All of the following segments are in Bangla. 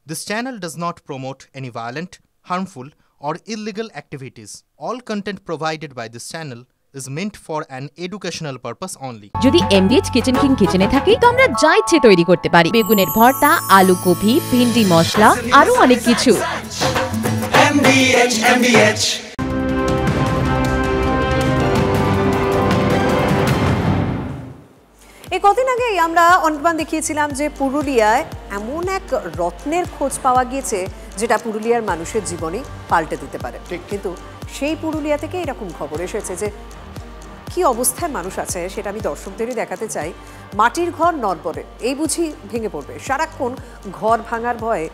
This channel does not promote any violent, harmful, or illegal activities. All content provided by this channel is meant for an educational purpose only. যদি এমবিএচ কিচেন কিং কিচেনে থাকি তো আমরা যা ইচ্ছে তৈরি করতে পারি। বেগুনের ভর্তা, আলু কপি, ভিন্ডি মশলা, আরো অনেক কিছু। MBH এই কদিন আগে আমরা অনেকবার দেখিয়েছিলাম যে পুরুলিয়ায় এমন এক রত্নের খোঁজ পাওয়া গিয়েছে যেটা পুরুলিয়ার মানুষের জীবনে পাল্টে দিতে পারে। কিন্তু সেই পুরুলিয়া থেকে এরকম খবর এসেছে যে কি অবস্থায় মানুষ আছে সেটা আমি দর্শকদেরই দেখাতে চাই। মাটির ঘর নড়বড়ে, এই বুঝি ভেঙে পড়বে। সারাক্ষণ ঘর ভাঙার ভয়ে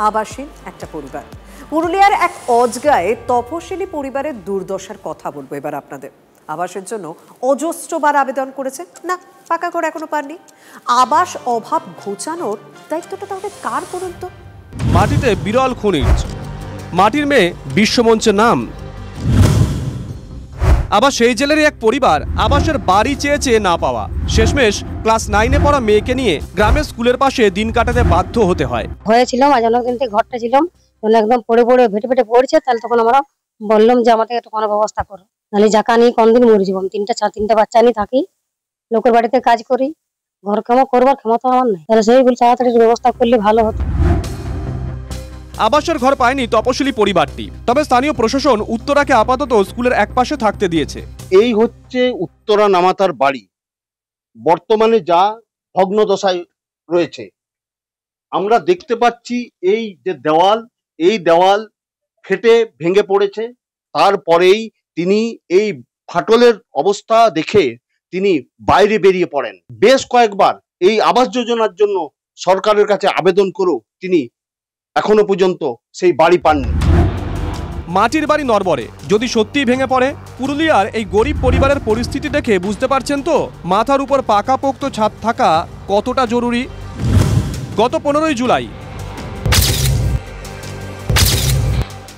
আবাসহীন একটা পরিবার। পুরুলিয়ার এক অজগায় তপশিলি পরিবারের দুর্দশার কথা বলবো এবার আপনাদের। আবাসের জন্য অজস্রবার আবেদন করেছে, না পাকা ঘর এখনো পাননি। আবাস অভাব ঘোচানোর দায়িত্বটা তাহলে কার বলুন তো? মাটিতে বিরল খনিজ, মাটির মেয়ে বিশ্বমঞ্চের নাম। আবার সেই জেলেরই এক পরিবার আবাসের বাড়ি চেয়েছে না পাওয়া, শেষমেশ ক্লাস 9-এ পড়া মেয়েকে নিয়ে গ্রামের স্কুলের পাশে দিন কাটাতে বাধ্য হতে হয়। হয়েছিলাম আজ অনেকদিন থেকে ঘরটা ছিলাম, একদম পড়ে ভেটে পড়ছে। তাহলে তখন আমরা বললাম যে আমাদের একটু কোনো ব্যবস্থা করো, নাহলে জাকা নিয়ে কোনদিন মরে যাবো। তিনটা বাচ্চা নিয়ে থাকি, লোকের বাড়িতে কাজ করি, ঘর করবার ক্ষমতা আমার নেই। তাহলে সেই বলছে তাড়াতাড়ি ব্যবস্থা করলে ভালো হতো। আবাসের ঘর পায়নি তপশিলি পরিবারটি, তবে স্থানীয় প্রশাসন উত্তরাকে আপাতত স্কুলের একপাশে থাকতে দিয়েছে। এই হচ্ছে উত্তরা নামাতার বাড়ি, বর্তমানে যা ভগ্নদশায় রয়েছে। আমরা দেখতে পাচ্ছি এই যে দেওয়াল, এই দেওয়াল ফেটে ভেঙে পড়েছে। তারপরেই তিনি এই ফাটলের অবস্থা দেখে তিনি বাইরে বেরিয়ে পড়েন। বেশ কয়েকবার এই আবাস যোজনার জন্য সরকারের কাছে আবেদন করেও তিনি এখনো পর্যন্ত সেই বাড়ি পাননি। মাটির বাড়ি নড়বড়ে, যদি সত্যিই ভেঙে পড়ে। পুরুলিয়ার এই গরিব পরিবারের পরিস্থিতি দেখে বুঝতে পারছেন তো মাথার উপর পাকাপোক্ত ছাদ থাকা কতটা জরুরি। গত 15ই জুলাই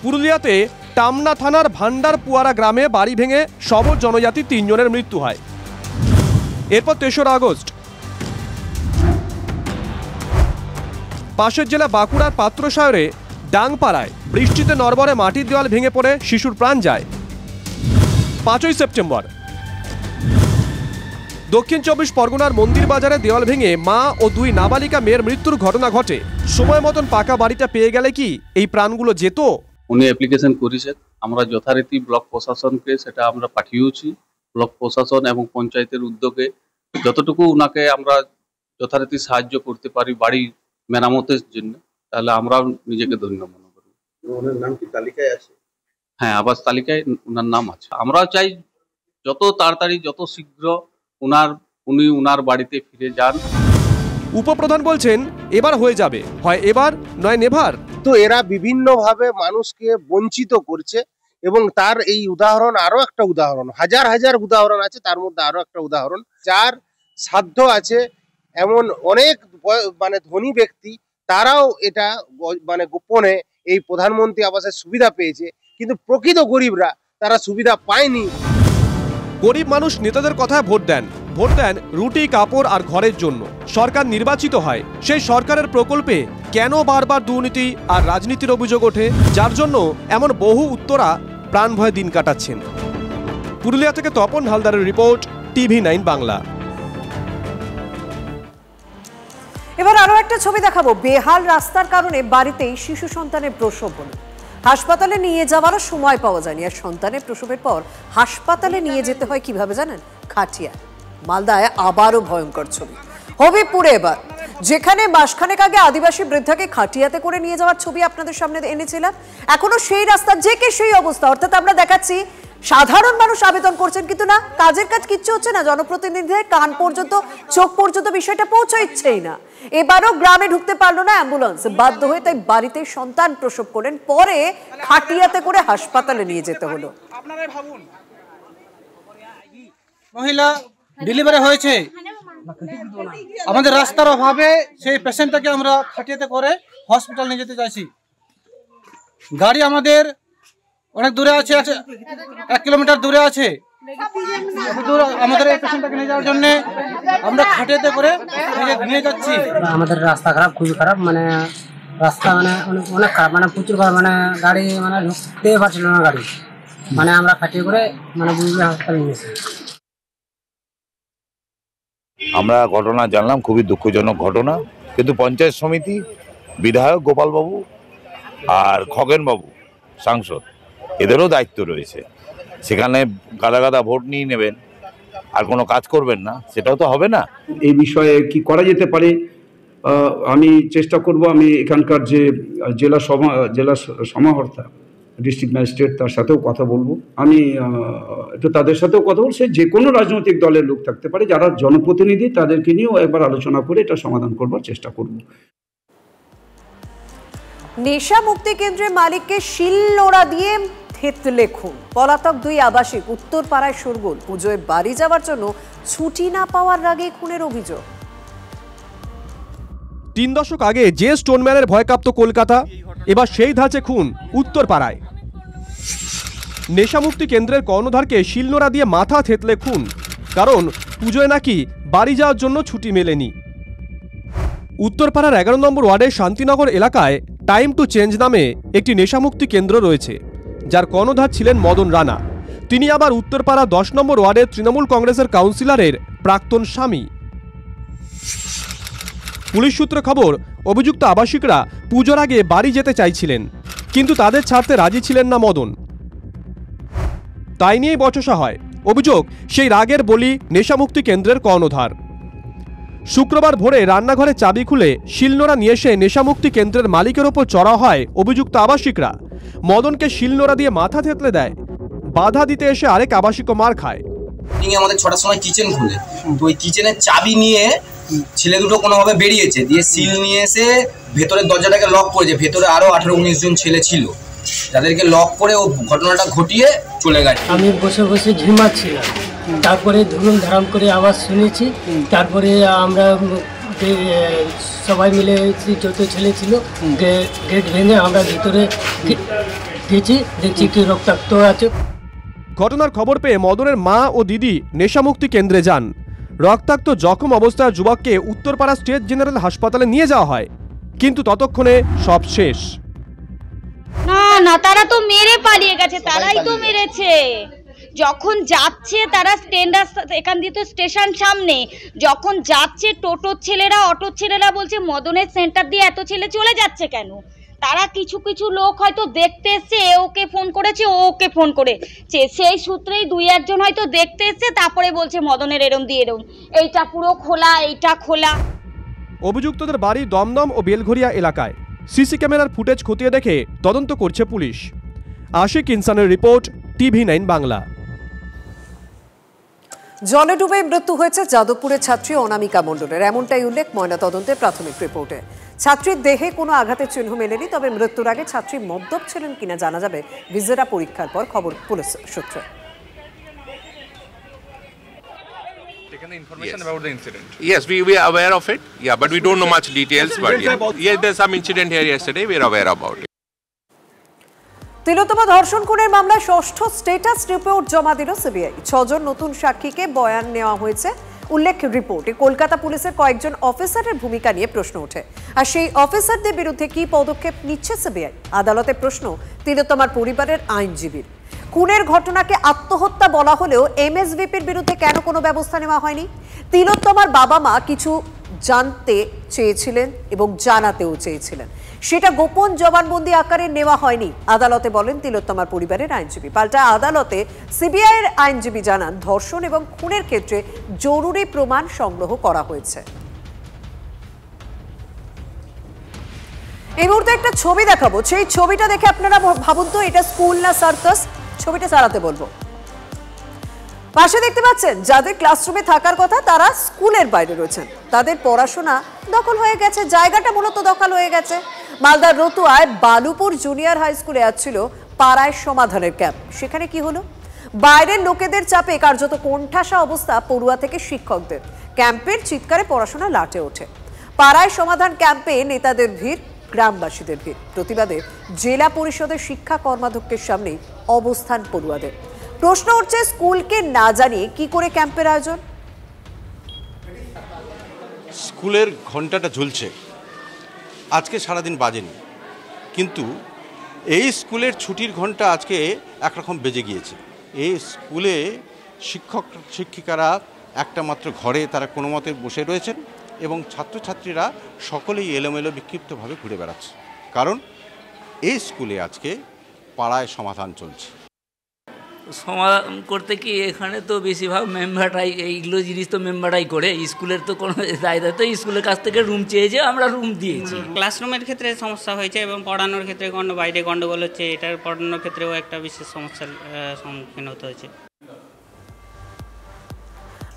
পুরুলিয়াতে টামনা থানার ভান্ডারপুয়ারা গ্রামে বাড়ি ভেঙে সবর জনজাতি 3 জনের মৃত্যু হয়। এরপর 3রা আগস্ট পাশের জেলা বাঁকুড়ার পাত্রসায়রে ডাংপাড়ায় বৃষ্টিতে নড়বড়ে মাটির দেওয়াল ভেঙে পড়ে শিশুর প্রাণ যায়। 5ই সেপ্টেম্বর দক্ষিণ 24 পরগনার মন্দির বাজারে দেওয়াল ভেঙে মা ও 2 নাবালিকা মেয়ের মৃত্যুর ঘটনা ঘটে। সময় মতন পাকা বাড়িটা পেয়ে গেলে কি এই প্রাণগুলো যেত? উনি অ্যাপ্লিকেশন করেছেন, আমরা যথারীতি ব্লক প্রশাসনকে সেটা আমরা পাঠিয়েছি। ব্লক প্রশাসন এবং পঞ্চায়েতের উদ্যোগে যতটুকু উনাকে আমরা যথারীতি সাহায্য করতে পারি বাড়ি মেরামতের জন্য, তাহলে আমরা নিজেকে ধন্য মনে করি। ওনার নাম কি তালিকায় আছে? হ্যাঁ, আবাস তালিকায় উনার নাম আছে। আমরা চাই যত তাড়াতাড়ি যত শীঘ্র উনি উনার বাড়িতে ফিরে যান। উপপ্রধান বলছেন এবার হয়ে যাবে, হয় এবার নয় নেভার। তো এরা বিভিন্নভাবে মানুষকে বঞ্চিত করছে এবং তার এই উদাহরণ আরো একটা উদাহরণ, হাজার উদাহরণ আছে, তার মধ্যে আরো একটা উদাহরণ। যার সাধ্য আছে এমন অনেক ধনী ব্যক্তি, তারাও এটা গোপনে এই প্রধানমন্ত্রী আবাসের সুবিধা পেয়েছে, কিন্তু প্রকৃত গরিবরা তারা সুবিধা পায়নি। গরিব মানুষ নেতাদের কথায় ভোট দেন রুটি, কাপড় আর ঘরের জন্য। সরকার নির্বাচিত হয়, সেই সরকারের প্রকল্পে কেন বারবার দুর্নীতি আর রাজনীতির অভিযোগ ওঠে, যার জন্য এমন বহু উত্তরা প্রাণ ভয়ে দিন কাটাচ্ছেন। পুরুলিয়া থেকে তপন হালদারের রিপোর্ট, TV9 বাংলা। এবার আরো একটা ছবি দেখাবো। বেহাল রাস্তার কারণে বাড়িতেই শিশু সন্তানের প্রসব হলো। হাসপাতালে নিয়ে যাওয়ারও সময় পাওয়া যায়নি। আর সন্তানের প্রসবের পর হাসপাতালে নিয়ে যেতে হয় কিভাবে জানেন? খাটিয়া। মালদায় আবারও ভয়ঙ্কর ছবি। হবিপুরে এবার, যেখানে মাসখানেক আগে আদিবাসী বৃদ্ধাকে খাটিয়াতে করে নিয়ে যাওয়ার ছবি আপনাদের সামনে এনেছিলাম, এখনো সেই রাস্তা যে সেই অবস্থা। অর্থাৎ আমরা দেখাচ্ছি সাধারণ মানুষ আবেদন করছেন, কিন্তু না, কাজের কাজ কিচ্ছু হচ্ছে না। জনপ্রতিনিধিদের কান পর্যন্ত, চোখ পর্যন্ত বিষয়টা পৌঁছাচ্ছেই না। এবারও গ্রামে ঢুকতে পারলো না অ্যাম্বুলেন্স, বাধ্য হয়ে তাই বাড়িতে সন্তান প্রসব করলেন, পরে খাটিয়াতে করে হাসপাতালে নিয়ে যেতে হলো। আপনারাই ভাবুন, মহিলা ডেলিভারি হয়েছে, আমাদের রাস্তার অভাবে সেই পেশেন্টটাকে আমরা খাটিয়াতে করে হসপিটাল নিয়ে যেতে চাইছি। গাড়ি আমাদের অনেক দূরে আছে, 1 কিলোমিটার দূরে আছে। আমাদের এই পেশেন্টটাকে নিয়ে যাওয়ার জন্য আমরা খাটিয়াতে করে নিয়ে যাচ্ছি। আমাদের রাস্তা খারাপ, খুবই খারাপ, রাস্তা মানে অনেক খারাপ, মানে প্রচুর খারাপ, মানে গাড়ি মানে ঢুকতে পারছিল না গাড়ি, মানে আমরা খাটিয়ে করে মানে বুঝলে হাসপাতালে নিয়েছি। আমরা ঘটনা জানলাম, খুবই দুঃখজনক ঘটনা, কিন্তু পঞ্চায়েত সমিতি, বিধায়ক গোপালবাবু আর খগেনবাবু সাংসদ, এদেরও দায়িত্ব রয়েছে। সেখানে গাদা গাদা ভোট নিয়ে নেবেন আর কোনো কাজ করবেন না, সেটাও তো হবে না। এই বিষয়ে কি করা যেতে পারে আমি চেষ্টা করব। আমি এখানকার যে জেলা সমাহর্তা ডিস্ট্রিক্ট ম্যাজিস্ট্রেট, তার সাথেও কথা বলবো। আমি একটু তাদের সাথেও কথা বলবো। সে যে কোনো রাজনৈতিক দলের লোক থাকতে পারে, যারা জনপ্রতিনিধি, তাদেরকে নিয়েও একবার আলোচনা করে এটা সমাধান করবার চেষ্টা করব। নেশা মুক্তি কেন্দ্রের মালিককে শিলনোড়া দিয়ে থেতলে খুন, পলাতক 2 আবাসিক। উত্তরপাড়ায় শোরগোল, পুজোয় বাড়ি যাওয়ার জন্য ছুটি না পাওয়ার রাগে খুনের অভিযোগ। 3 দশক আগে যে স্টোনম্যানের ভয় কাঁপত কলকাতা, এবার সেই ধাঁচে খুন উত্তরপাড়ায়। নেশামুক্তি কেন্দ্রের কর্ণধারকে শিলনোড়া দিয়ে মাথা থেতলে খুন, কারণ পুজোয় নাকি বাড়ি যাওয়ার জন্য ছুটি মেলেনি। উত্তরপাড়ার 11 নম্বর ওয়ার্ডের শান্তিনগর এলাকায় টাইম টু চেঞ্জ নামে একটি নেশামুক্তি কেন্দ্র রয়েছে, যার কর্ণধার ছিলেন মদন রানা। তিনি আবার উত্তরপাড়া 10 নম্বর ওয়ার্ডের তৃণমূল কংগ্রেসের কাউন্সিলরের প্রাক্তন স্বামী। পুলিশ সূত্রে খবর, অভিযুক্ত আবাসিকরা পুজোর আগে বাড়ি যেতে চাইছিলেন, কিন্তু তাদের ছাড়তে রাজি ছিলেন না মদন। তাই নিয়েই বচসা হয়। অভিযোগ, সেই রাগের বলি নেশামুক্তি কেন্দ্রের কর্ণধার। শুক্রবার ভোরে রান্নাঘরে চাবি খুলে শিলনোড়া নিয়ে এসে নেশামুক্তি কেন্দ্রের মালিকের ওপর চড়া হয় অভিযুক্ত আবাসিকরা। মদনকে শিলনোড়া দিয়ে মাথা থেতলে দেয়। বাধা দিতে এসে আরেক আবাসিকও মার খায়। আমাদের 6টার সময় কিচেন খুলে, তো ওই কিচেনের চাবি নিয়ে ছেলে দুটো কোনোভাবে বেরিয়েছে, দিয়ে সিল নিয়ে এসে ভেতরের দরজাটাকে লক করেছে। ভেতরে আরো 18-19 জন ছেলে ছিল, যাদেরকে লক করে ও ঘটনাটা ঘটিয়ে চলে গেছে। আমি বসে বসে ঝিমাচ্ছিলাম, তারপরে ধরুন ধারাম করে আওয়াজ শুনেছি। তারপরে আমরা সবাই মিলে যত ছেলে ছিল গেট ভেঙে আমরা ভিতরে গেছি, দেখছি কি রক্তাক্ত আছে। ঘটনার খবর পেয়ে মদনের মা ও দিদি নেশামুক্তি কেন্দ্রে যান। রক্তাক্ত জখম অবস্থায় যুবককে উত্তরপাড়া স্টেট জেনারেল হাসপাতালে নিয়ে যাওয়া হয়, কিন্তু ততক্ষণে সব শেষ। না না, তারা তো মেরে পালিয়ে গেছে, তারাই তো মেরেছে। যখন যাচ্ছে তারা এখান দিয়ে তো স্টেশন সামনে, যখন যাচ্ছে টোটোর ছেলেরা, অটোর ছেলেরা বলছে মদনের সেন্টার দিয়ে এত ছেলে চলে যাচ্ছে কেন। তারা কিছু কিছু লোক হয়তো দেখতে এসছে, ওকে ফোন করেছে, ও ওকে ফোন করেছে, সেই সূত্রেই 2-1 জন হয়তো দেখতে এসছে, তারপরে বলছে মদনের এরম দিয়ে এরম, এইটা পুরো খোলা, এইটা খোলা। অভিযুক্তদের বাড়ি দমদম ও বেলঘরিয়া এলাকায়। সিসি ক্যামেরার ফুটেজ খতিয়ে দেখে তদন্ত করছে পুলিশ। আশিক ইনসানের রিপোর্ট, TV9 বাংলা। জলে ডুবে মৃত্যু হয়েছে যাদবপুরের ছাত্রী অনামিকা মণ্ডলের, এমনটাই উল্লেখ ময়নাতদন্তের প্রাথমিক রিপোর্টে। ছাত্রীর দেহে কোনো আঘাতের চিহ্ন মেলেনি, তবে মৃত্যুর আগে ছাত্রী মদ্যপ ছিলেন কিনা জানা যাবে ভিজেরা পরীক্ষার পর, খবর পুলিশ সূত্রে। Information about the incident? Yes, we are aware of it. Yeah, but we don't know much details. But yeah, there's some incident here yesterday. We are aware about it. তিলোত্তমা ধর্ষণ খুনের মামলায় 6ষ্ঠ স্ট্যাটাস রিপোর্ট জমা দিল সিবিআই। 6 জন নতুন সাক্ষীকে বয়ান নেওয়া হয়েছে। উল্লেখ, রিপোর্টে কলকাতা পুলিশের কয়েকজন অফিসারের ভূমিকা নিয়ে প্রশ্ন ওঠে, আর সেই অফিসারদের বিরুদ্ধে কি পদক্ষেপ নিচ্ছে সিবিআই। আদালতে প্রশ্ন তিলোত্তমার পরিবারের আইনজীবীর। খুনের ঘটনাকে আত্মহত্যা বলা হলেও এমএসভিপির বিরুদ্ধে কেন কোনো ব্যবস্থা নেওয়া হয়নি? তিলোত্তমার বাবা মা কিছু জানতে চেয়েছিলেন এবং জানাতেও চেয়েছিলেন, সেটা গোপন জবানবন্দি আকারে নেওয়া হয়নি, আদালতে বলেন তিলোত্তমার পরিবারের আইনজীবী। পাল্টা আদালতে সিবিআইয়ের আইনজীবী জানান, ধর্ষণ এবং খুনের ক্ষেত্রে জরুরি প্রমাণ সংগ্রহ করা হয়েছে। এই মুহূর্তে একটা ছবি দেখাবো, সেই ছবিটা দেখে আপনারা ভাবুন তো এটা স্কুল না সার্কাস। ছবিটা চালাতে বলবো। পাশে দেখতে পাচ্ছেন যাদের ক্লাসরুমে থাকার কথা তারা স্কুলের বাইরে রয়েছেন, তাদের পড়াশোনা দখল হয়ে গেছে, জায়গাটা মূলত দখল হয়ে গেছে। মালদার রতুয়ায় বালুপুর জুনিয়র হাই স্কুলে আসছিল পাড়ায় সমাধানের ক্যাম্প। সেখানে কি হলো? বাইরের লোকেদের চাপে কার্যত কোণঠাসা অবস্থা পড়ুয়া থেকে শিক্ষকদের। ক্যাম্পের চিৎকারে পড়াশোনা লাটে ওঠে। পাড়ায় সমাধান ক্যাম্পে নেতাদের ভিড়, গ্রামবাসীদের ভিড়। প্রতিবাদে জেলা পরিষদের শিক্ষা কর্মাধ্যক্ষের সামনে অবস্থান পড়ুয়াদের। প্রশ্ন উঠছে, স্কুলকে না জানিয়ে কি করে ক্যাম্পের আয়োজন? স্কুলের ঘন্টাটা ঝুলছে, আজকে সারাদিন বাজেনি, কিন্তু এই স্কুলের ছুটির ঘন্টা আজকে একরকম বেজে গিয়েছে। এই স্কুলে শিক্ষক শিক্ষিকারা একটা মাত্র ঘরে তারা কোনো মতে বসে রয়েছেন এবং ছাত্রছাত্রীরা সকলেই এলোমেলো বিক্ষিপ্তভাবে ঘুরে বেড়াচ্ছে, কারণ এই স্কুলে আজকে পাড়ায় সমাধান চলছে। সমাধান করতে কি এখানে তো বেশিরভাগ মেম্বাররাই এইগুলো জিনিস তো মেম্বাররাই করে, স্কুলের তো কোনো দায়িত্ব, স্কুলের কাছ থেকে রুম চেয়েছে, আমরা রুম দিয়েছি। ক্লাসরুমের ক্ষেত্রে সমস্যা হয়েছে এবং পড়ানোর ক্ষেত্রে বাইরে গন্ডগোল হচ্ছে, এটার পড়ানোর ক্ষেত্রেও একটা বিশেষ সমস্যার সম্মুখীন হতে হয়েছে।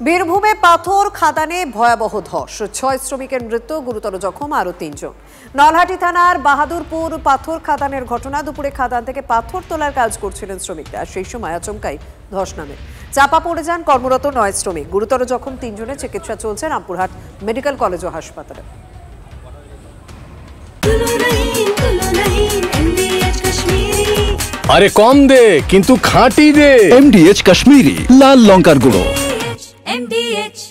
বীরভূমে পাথর খাদানে ভয়াবহ ধস, 6 শ্রমিকের মৃত্যু, গুরুতর জখম আরো 3 জন। নলহাটি থানার বাহাদুরপুর পাথর খাদানের ঘটনা। দুপুরে খাদান থেকে পাথর তোলার কাজ করছিলেন শ্রমিকরা, সেই সময় আচমকাই ধস নামে, চাপা পড়ে যান কর্মরত 9 শ্রমিক। গুরুতর জখম 3 জনের চিকিৎসা চলছে রামপুরহাট মেডিকেল কলেজ ও হাসপাতালে। আরে কম দে কিন্তু খাঁটি দে। MDH কাশ্মীরি লাল লঙ্কার গুঁড়ো। MDH